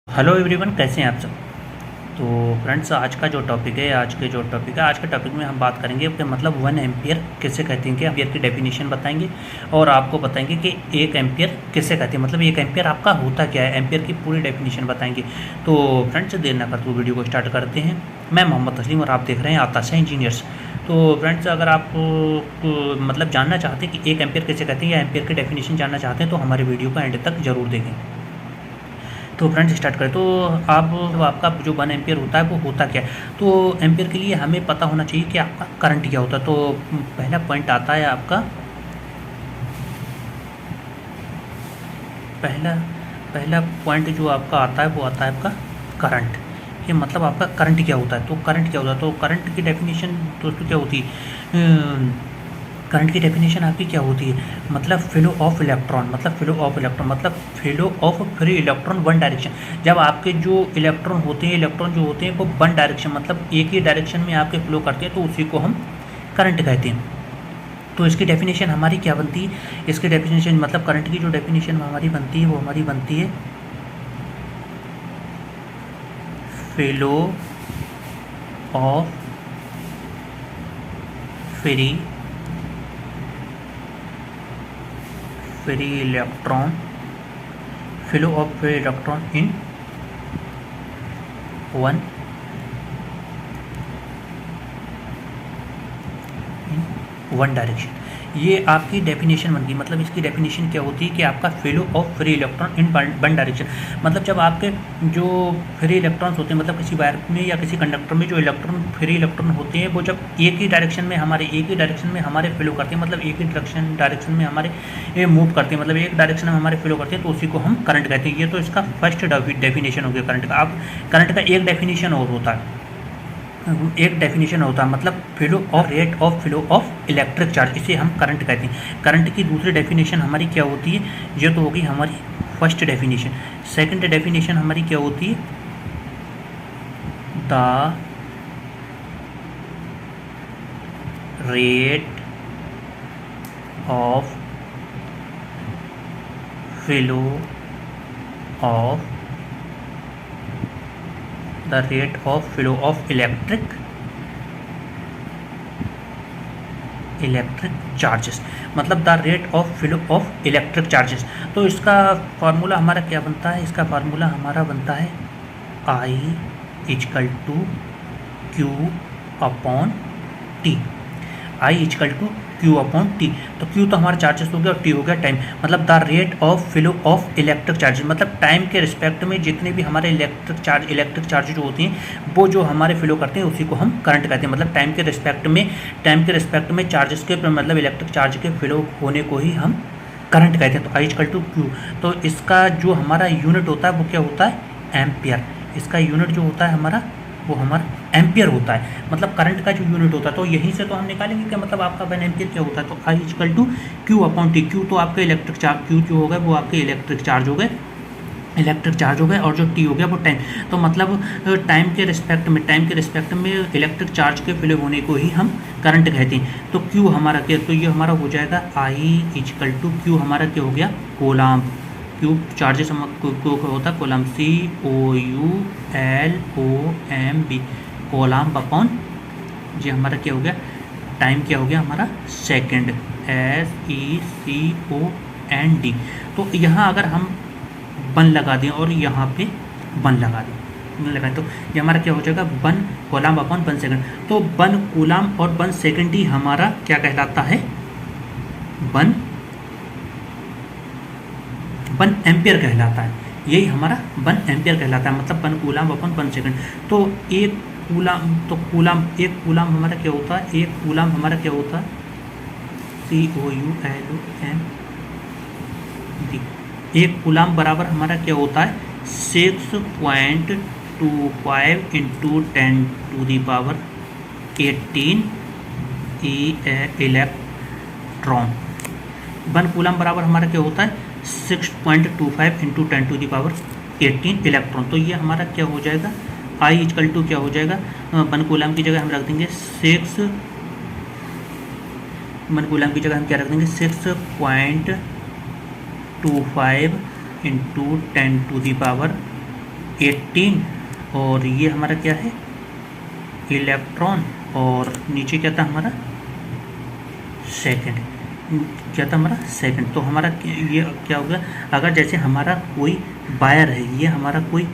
Hello everyone, कैसे हैं आप सब। तो फ्रेंड्स, आज का टॉपिक में हम बात करेंगे कि मतलब 1 एम्पियर किसे कहते हैं, कि एम्पियर की डेफिनेशन बताएंगे और आपको बताएंगे कि 1 एम्पियर किसे कहते हैं, मतलब 1 एम्पियर आपका होता क्या है, एम्पियर की पूरी डेफिनेशन बताएंगे। तो फ्रेंड्स, देर ना करते हुए वीडियो को स्टार्ट करते हैं। मैं मोहम्मद तस्लीम और आप देख रहे हैं आताशा इंजीनियर्स। तो फ्रेंड्स, अगर आप मतलब जानना चाहते हैं कि 1 एम्पियर किसे कहते हैं या एम्पियर की डेफिनेशन जानना चाहते हैं तो हमारे वीडियो को एंड तक जरूर देखें। तो फ्रेंड्स, स्टार्ट करें। तो आप आपका जो 1 एम्पियर होता है वो होता क्या है। तो एम्पियर के लिए हमें पता होना चाहिए कि आपका करंट क्या होता है। तो पहला पॉइंट आता है आपका, पहला पहला पॉइंट जो आपका आता है वो आता है आपका करंट। ये मतलब आपका करंट क्या होता है। तो करंट क्या होता है, तो करंट की डेफिनेशन दोस्तों क्या होती है। करंट की डेफिनेशन आपकी क्या होती है, मतलब फ्लो ऑफ इलेक्ट्रॉन, मतलब flow of free electron one direction. जब आपके जो इलेक्ट्रॉन जो होते हैं वो वन डायरेक्शन, मतलब एक ही डायरेक्शन में आपके फ्लो करते हैं, तो उसी को हम करंट कहते हैं। तो इसकी डेफिनेशन हमारी क्या बनती है, इसकी डेफिनेशन मतलब करंट की जो डेफिनेशन हमारी बनती है वो हमारी बनती है flow of free electron flow of free electron in one direction. ये आपकी डेफिनेशन बन गई। मतलब इसकी डेफिनेशन क्या होती है कि आपका flow of free electron in one direction, मतलब जब आपके जो फ्री इलेक्ट्रॉन्स होते हैं, मतलब किसी वायर में या किसी कंडक्टर में जो फ्री इलेक्ट्रॉन होते हैं वो जब एक ही डायरेक्शन में हमारे फ्लो करते हैं, मतलब एक ही डायरेक्शन में हमारे मूव करते हैं, मतलब एक डायरेक्शन में हमारे फ्लो करते हैं, तो उसी को हम करंट कहते हैं। ये तो इसका फर्स्ट डेफिनेशन हो गया करंट का। अब करंट का एक डेफिनेशन और होता है, मतलब फ्लो और rate of flow of electric charge, इसे हम करंट कहते हैं। करंट की दूसरी डेफिनेशन हमारी क्या होती है, ये तो होगी हमारी फर्स्ट डेफिनेशन। सेकंड डेफिनेशन हमारी क्या होती है, the rate of flow of electric charges, मतलब the rate of flow of electric charges. तो इसका फार्मूला हमारा क्या बनता है, इसका फार्मूला हमारा बनता है I is equal to Q upon T. I is equal to Q upon T. तो क्यू तो हमारा चार्जेस हो गया और टी हो गया टाइम। मतलब the rate of flow of electric charges, मतलब टाइम के रिस्पेक्ट में जितने भी हमारे इलेक्ट्रिक चार्ज जो होती हैं वो जो हमारे फ्लो करते हैं उसी को हम करंट कहते हैं। मतलब टाइम के रिस्पेक्ट में चार्जेस के मतलब इलेक्ट्रिक चार्ज के फ्लो होने को ही हम करंट कहते हैं। तो I इजकल टू क्यू। तो इसका जो हमारा यूनिट होता है वो क्या होता है, एम्पियर। इसका यूनिट जो होता है हमारा वो हमारा एम्पियर होता है, मतलब करंट का जो यूनिट होता है। तो यहीं से तो हम निकालेंगे कि मतलब आपका 1 एम्पियर क्या होता है। तो I is equal to Q upon T. Q तो आपके इलेक्ट्रिक चार्ज, क्यू जो हो गए वो आपके इलेक्ट्रिक चार्ज हो गए, और जो टी हो गया वो टाइम। तो मतलब टाइम के रिस्पेक्ट में इलेक्ट्रिक चार्ज के फ्लो होने को ही हम करंट कहते हैं। तो क्यू हमारा क्या, तो ये हमारा हो जाएगा I इजकल टू क्यू हमारा क्या हो गया, कोलाम। क्यू चार्जेस को होता है कोलाम, COULOMB, कोलाम अपॉन जी हमारा क्या हो गया, टाइम क्या हो गया हमारा सेकंड, SECOND। तो यहाँ अगर हम वन लगा दें और यहाँ पे वन लगा दें तो ये हमारा क्या हो जाएगा, 1 कोलाम अपॉन 1 सेकंड। तो 1 कोलाम और 1 सेकंड ही हमारा क्या कहलाता है, 1 एम्पियर कहलाता है। यही हमारा 1 एम्पियर कहलाता है, मतलब 1 कूलाम अपॉन 1 सेकंड। तो एक कूलाम हमारा क्या होता है, COULOMB। एक कूलाम बराबर हमारा क्या होता है, 6.25 इंटू 10⁻18 इलेक्ट्रॉन। 1 कूलाम बराबर हमारा क्या होता है, 6.25 इंटू 10⁻18 इलेक्ट्रॉन। तो ये हमारा क्या हो जाएगा, I इजकल टू क्या हो जाएगा, 1 कूलाम की जगह हम रख देंगे 1 कूलाम की जगह हम क्या रख देंगे, 6.25 इंटू 10⁻18 18 और ये हमारा क्या है इलेक्ट्रॉन, और नीचे क्या था हमारा सेकंड, क्या था हमारा सेकंड। तो हमारा ये क्या हो गया, अगर जैसे हमारा कोई वायर है, ये हमारा कोई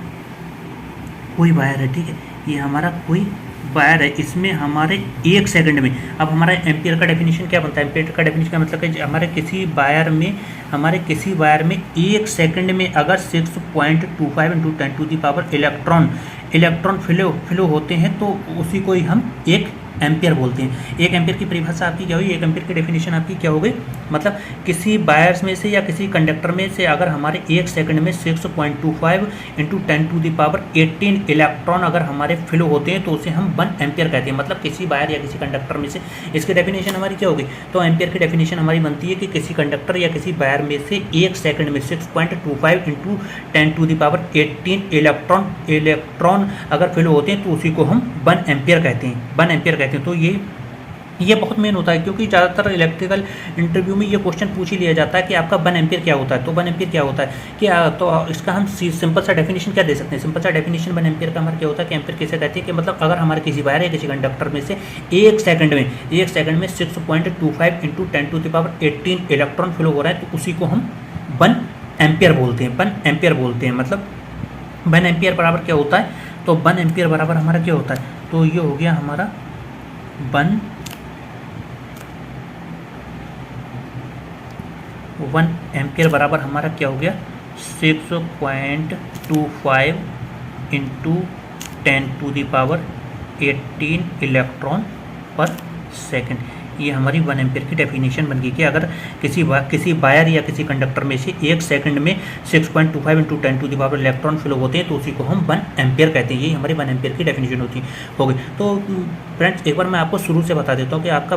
वायर है, ठीक है, ये हमारा कोई वायर है, इसमें हमारे 1 सेकंड में, अब हमारा एम्पियर का डेफिनेशन क्या बनता है, एम्पियर का डेफिनेशन का मतलब है हमारे किसी वायर में 1 सेकंड में अगर 6.25 × 10⁻⁴ इलेक्ट्रॉन फ्लो होते हैं तो उसी को ही हम 1 एम्पियर बोलते हैं। 1 एम्पियर की परिभाषा आपकी क्या हुई, 1 एम्पियर की डेफिनेशन आपकी क्या हो गई, मतलब किसी वायर्स में से या किसी कंडक्टर में से अगर हमारे 1 सेकंड में 6.25 × 10⁻18 इलेक्ट्रॉन अगर हमारे फ्लो होते हैं तो उसे हम 1 एम्पियर कहते हैं। मतलब किसी वायर या किसी कंडक्टर में से, इसकी डेफिनेशन हमारी क्या होगी, तो एम्पियर की डेफिनेशन हमारी बनती है कि किसी कंडक्टर या किसी वायर में से 1 सेकंड में 6.25 × 10⁻18 इलेक्ट्रॉन अगर फ्लो होते हैं तो उसी को हम 1 एम्पियर कहते हैं, 1 एम्पियर कहते हैं। तो ये बहुत मेन होता है, क्योंकि ज़्यादातर इलेक्ट्रिकल इंटरव्यू में ये क्वेश्चन पूछ ही लिया जाता है कि आपका 1 एम्पियर क्या होता है। तो 1 एम्पियर क्या होता है कि तो इसका हम सिंपल सा डेफिनेशन क्या दे सकते हैं, सिंपल सा डेफिनेशन 1 एम्पियर का हमारा क्या होता है कि एम्पियर किसे कहते हैं कि मतलब अगर हमारे किसी वायर या किसी कंडक्टर में से 1 सेकंड में 6.25 × 10⁻18 इलेक्ट्रॉन फ्लो हो रहा है तो उसी को हम 1 एम्पियर बोलते हैं, 1 एम्पियर बोलते हैं। मतलब 1 एम्पियर बराबर क्या होता है, तो 1 एम्पियर बराबर हमारा क्या होता है, तो ये हो गया हमारा 1 एम्पियर बराबर हमारा क्या हो गया 6.25 × 10⁻18 इलेक्ट्रॉन पर सेकंड। ये हमारी 1 एम्पियर की डेफिनेशन बन गई कि अगर किसी वायर या किसी कंडक्टर में से 1 सेकंड में 6.25 × 10⁻⁴ इलेक्ट्रॉन फ्लो होते हैं तो उसी को हम 1 एम्पियर कहते हैं। ये हमारी 1 एम्पियर की डेफिनेशन हो गई। तो फ्रेंड्स एक बार मैं आपको शुरू से बता देता हूँ कि आपका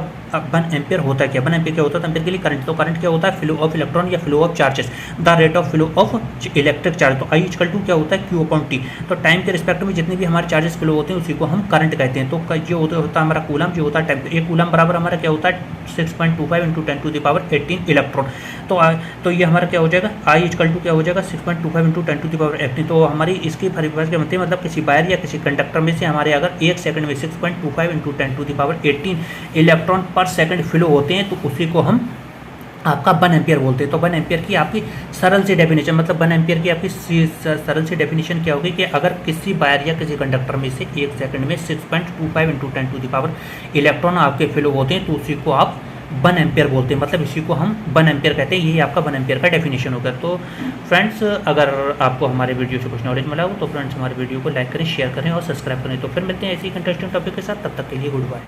1 एम्पियर होता है क्या। 1 एम्पियर क्या होता है, एम्पियर के लिए करंट, तो करंट क्या होता है, फ्लो ऑफ इलेक्ट्रॉन या flow of charges, the rate of flow of electric charge. तो I = क्या होता है Q/T। तो टाइम के रिस्पेक्ट में जितने भी हमारे चार्जेस फ्लो होते हैं उसी को हम करंट कहते हैं। तो जो होता है हमारा कूलम, जो होता है टेम्परेचर, एक कूलम बराबर हमारा क्या होता है 6.25 × 10⁻18 इलेक्ट्रॉन। तो ये हमारा क्या हो जाएगा, I = क्या हो जाएगा 6.25 × 10⁻18। तो हमारी इसकी परिभाषा क्या बनती है, मतलब किसी वायर या किसी कंडक्टर में से हमारे अगर 1 सेकंड में 6.25 × 10⁻18 इलेक्ट्रॉन पर सेकंड फ्लो होते हैं तो उसी को हम आपका 1 एम्पियर बोलते हैं। तो 1 एम्पियर की आपकी सरल सी डेफिनेशन, मतलब 1 एम्पियर की आपकी सरल सी डेफिनेशन क्या होगी कि अगर किसी वायर या किसी कंडक्टर में से 1 सेकंड में 6.25 × 10⁻इलेक्ट्रॉन आपके फ्लो होते हैं तो उसी को आप 1 एम्पियर बोलते हैं। मतलब इसी को हम 1 एम्पियर कहते हैं। यही आपका 1 एम्पियर का डेफिनेशन होगा। तो फ्रेंड्स अगर आपको हमारे वीडियो से कुछ नॉलेज मिला हो तो फ्रेंड्स हमारे वीडियो को लाइक करें, शेयर करें और सब्सक्राइब करें। तो फिर मिलते हैं ऐसी इंटरेस्टिंग टॉपिक के साथ, तब तक के लिए गुड बाय।